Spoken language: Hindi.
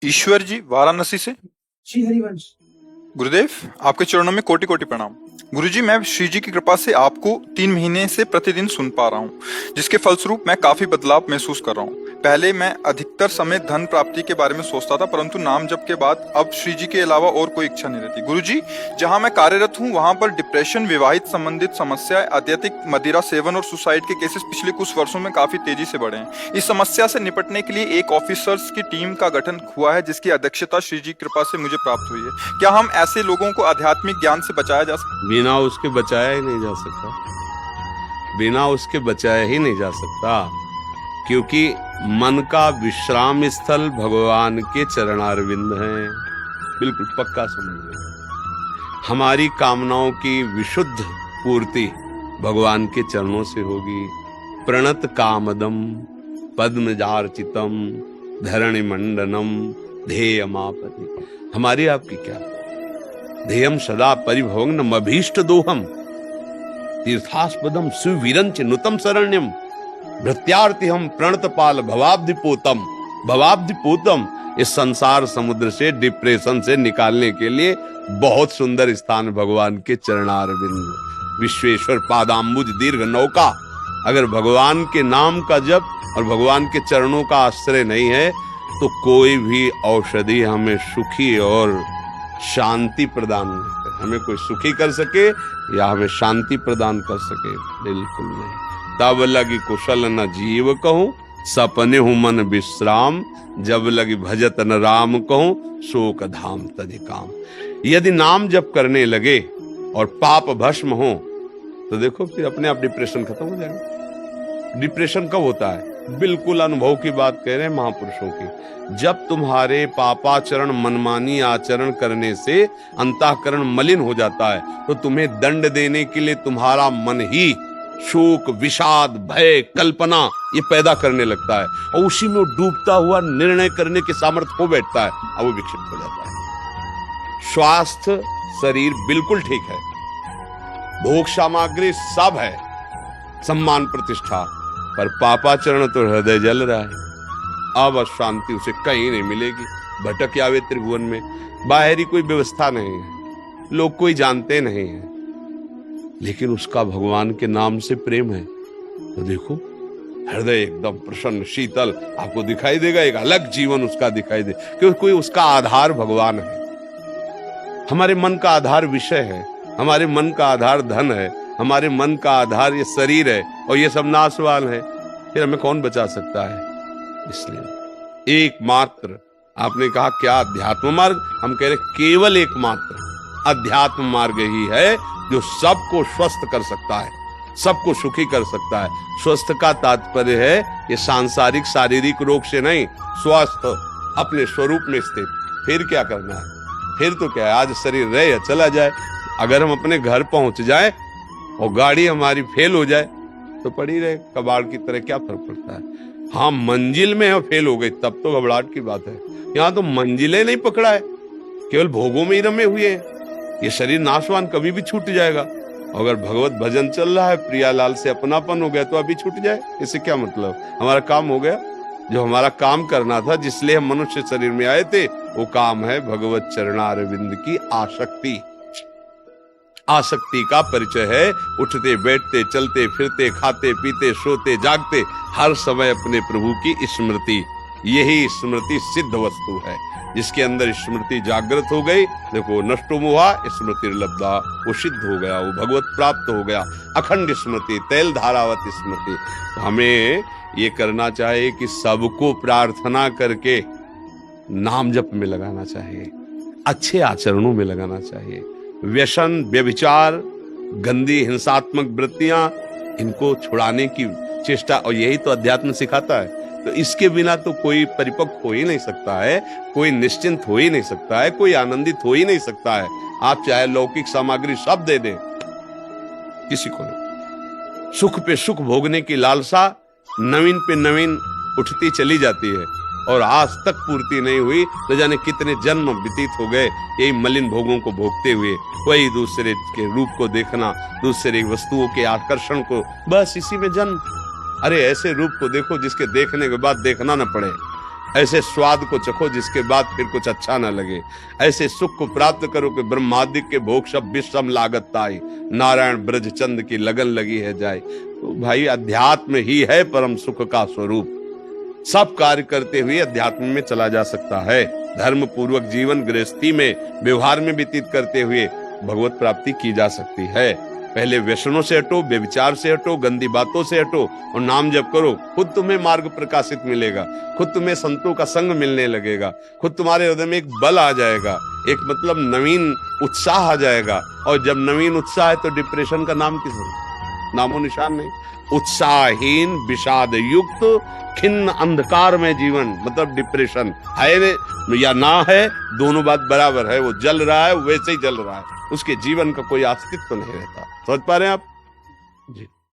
ईश्वर जी वाराणसी से। श्री हरिवंश। गुरुदेव आपके चरणों में कोटि कोटि प्रणाम। गुरुजी मैं श्री जी की कृपा से आपको 3 महीने से प्रतिदिन सुन पा रहा हूँ, जिसके फलस्वरूप मैं काफी बदलाव महसूस कर रहा हूँ। पहले मैं अधिकतर समय धन प्राप्ति के बारे में सोचता था, परंतु नाम जप के बाद अब श्री जी के अलावा और कोई इच्छा नहीं रहती। गुरुजी जहाँ मैं कार्यरत हूँ वहाँ पर डिप्रेशन, विवाहित संबंधित समस्याएं, अत्यधिक मदिरा सेवन और सुसाइड के केसेस पिछले कुछ वर्षों में काफी तेजी से बढ़े हैं। इस समस्या से निपटने के लिए एक ऑफिसर्स की टीम का गठन हुआ है, जिसकी अध्यक्षता श्री जी की कृपा से मुझे प्राप्त हुई है। क्या हम ऐसे लोगों को आध्यात्मिक ज्ञान से बचाया जा सकता? बिना उसके बचाया ही नहीं जा सकता, बिना उसके बचाया ही नहीं जा सकता, क्योंकि मन का विश्राम स्थल भगवान के चरणारविंद हैं। बिल्कुल पक्का समझ लो। हमारी कामनाओं की विशुद्ध पूर्ति भगवान के चरणों से होगी। प्रणत कामदम पद्मजार्चितम धरणि मंडनम ध्येयमापति। हमारी आपकी क्या ध्येयम सदा परिभवग्नम अभीष्ट दोहम तीर्थास्पदम सुवीरंच नुतम शरण्यम भृत्यार्थी हम प्रणतपाल भवाब्धिपोतम। भवाब्धिपोतम इस संसार समुद्र से, डिप्रेशन से निकालने के लिए बहुत सुंदर स्थान भगवान के चरणारविंद। विश्वेश्वर पादाम्बुज दीर्घ नौका। अगर भगवान के नाम का जप और भगवान के चरणों का आश्रय नहीं है तो कोई भी औषधि हमें सुखी और शांति प्रदान नहीं कर, हमें कोई सुखी कर सके या हमें शांति प्रदान कर सके, बिल्कुल नहीं। तब लगी कुशल न जीव कहूं, सपने हूं मन विश्राम, जब लगी भजत न राम कहूं, शोक धाम तदि काम। यदि नाम जप करने लगे और पाप भस्म हो तो देखो फिर अपने आप डिप्रेशन खत्म हो जाएगा। डिप्रेशन कब होता है? बिल्कुल अनुभव की बात कह रहे हैं महापुरुषों की। जब तुम्हारे पापाचरण, मनमानी आचरण करने से अंतःकरण मलिन हो जाता है तो तुम्हें दंड देने के लिए तुम्हारा मन ही शोक, विषाद, भय, कल्पना ये पैदा करने लगता है और उसी में डूबता हुआ निर्णय करने के सामर्थ्य हो बैठता है और वो विक्षिप्त हो जाता है। स्वास्थ्य शरीर बिल्कुल ठीक है, भोग सामग्री सब है, सम्मान प्रतिष्ठा, पर पापाचरण तो हृदय जल रहा है। अब शांति उसे कहीं नहीं मिलेगी। भटक आवे त्रिभुवन में, बाहरी कोई व्यवस्था नहीं है, लोग कोई जानते नहीं है, लेकिन उसका भगवान के नाम से प्रेम है तो देखो हृदय एकदम प्रसन्न शीतल आपको दिखाई देगा। एक अलग जीवन उसका दिखाई दे, क्योंकि कोई उसका आधार भगवान है। हमारे मन का आधार विषय है, हमारे मन का आधार धन है, हमारे मन का आधार ये शरीर है और ये सब नाशवान है। फिर हमें कौन बचा सकता है? इसलिए एकमात्र आपने कहा क्या अध्यात्म मार्ग, हम कह रहे केवल एकमात्र अध्यात्म मार्ग ही है जो सबको स्वस्थ कर सकता है, सबको सुखी कर सकता है। स्वस्थ का तात्पर्य है ये सांसारिक शारीरिक रोग से नहीं, स्वस्थ अपने स्वरूप में स्थित। फिर क्या करना है? फिर तो क्या है, आज शरीर रहे या चला जाए। अगर हम अपने घर पहुंच जाए और गाड़ी हमारी फेल हो जाए तो पड़ी रहे कबाड़ की तरह, क्या फर्क पड़ता है? हाँ मंजिल में है फेल हो गई तब तो घबराहट की बात है। यहाँ तो मंजिलें नहीं पकड़ा है, केवल भोगों में ही रमे हुए हैं। ये शरीर नाशवान कभी भी छूट जाएगा। अगर भगवत भजन चल रहा है, प्रियालाल से अपनापन हो गया तो अभी छूट जाए, इससे क्या मतलब? हमारा काम हो गया। जो हमारा काम करना था, जिसलिए हम मनुष्य शरीर में आए थे, वो काम है भगवत चरणारविंद की आसक्ति। आसक्ति का परिचय है उठते बैठते चलते फिरते खाते पीते सोते जागते हर समय अपने प्रभु की स्मृति। यही स्मृति सिद्ध वस्तु है। जिसके अंदर स्मृति जागृत हो गई, देखो नष्टो मोहा स्मृति लब्धा, वो सिद्ध हो गया, वो भगवत प्राप्त हो गया। अखंड स्मृति, तैल धारावत स्मृति। तो हमें ये करना चाहिए कि सबको प्रार्थना करके नाम जप में लगाना चाहिए, अच्छे आचरणों में लगाना चाहिए। व्यसन, व्यभिचार, गंदी हिंसात्मक वृत्तियां, इनको छुड़ाने की चेष्टा, और यही तो अध्यात्म सिखाता है। तो इसके बिना तो कोई परिपक्व हो ही नहीं सकता है, कोई निश्चिंत हो ही नहीं सकता है, कोई आनंदित हो ही नहीं सकता है। आप चाहे लौकिक सामग्री सब दे दें, किसी को नहीं। सुख पे सुख भोगने की लालसा नवीन पे नवीन उठती चली जाती है और आज तक पूर्ति नहीं हुई। न जाने कितने जन्म व्यतीत हो गए यही मलिन भोगों को भोगते हुए। वही दूसरे के रूप को देखना, दूसरे वस्तुओं के आकर्षण को, बस इसी में जन्म। अरे ऐसे रूप को देखो जिसके देखने के बाद देखना न पड़े, ऐसे स्वाद को चखो जिसके बाद फिर कुछ अच्छा ना लगे। ऐसे सुख को प्राप्त करो कि ब्रह्मादिक के भोग सब विश्रम लागत ताई, नारायण ब्रज चंद की लगन लगी है जाए। तो भाई अध्यात्म ही है परम सुख का स्वरूप। सब कार्य करते हुए अध्यात्म में चला जा सकता है। धर्म पूर्वक जीवन गृहस्थी में व्यवहार में व्यतीत करते हुए भगवत प्राप्ति की जा सकती है। पहले व्यसनों से हटो, व्यभिचार से हटो, गंदी बातों से हटो और नाम जप करो। खुद तुम्हें मार्ग प्रकाशित मिलेगा, खुद तुम्हें संतों का संग मिलने लगेगा, खुद तुम्हारे हृदय में एक बल आ जाएगा, एक मतलब नवीन उत्साह आ जाएगा। और जब नवीन उत्साह है तो डिप्रेशन का नाम किस नामो निशान नहीं। उत्साहहीन, विषाद युक्त, खिन्न अंधकार में जीवन मतलब डिप्रेशन है या ना है, दोनों बात बराबर है। वो जल रहा है वैसे ही जल रहा है, उसके जीवन का कोई अस्तित्व नहीं रहता। समझ पा रहे हैं आप जी।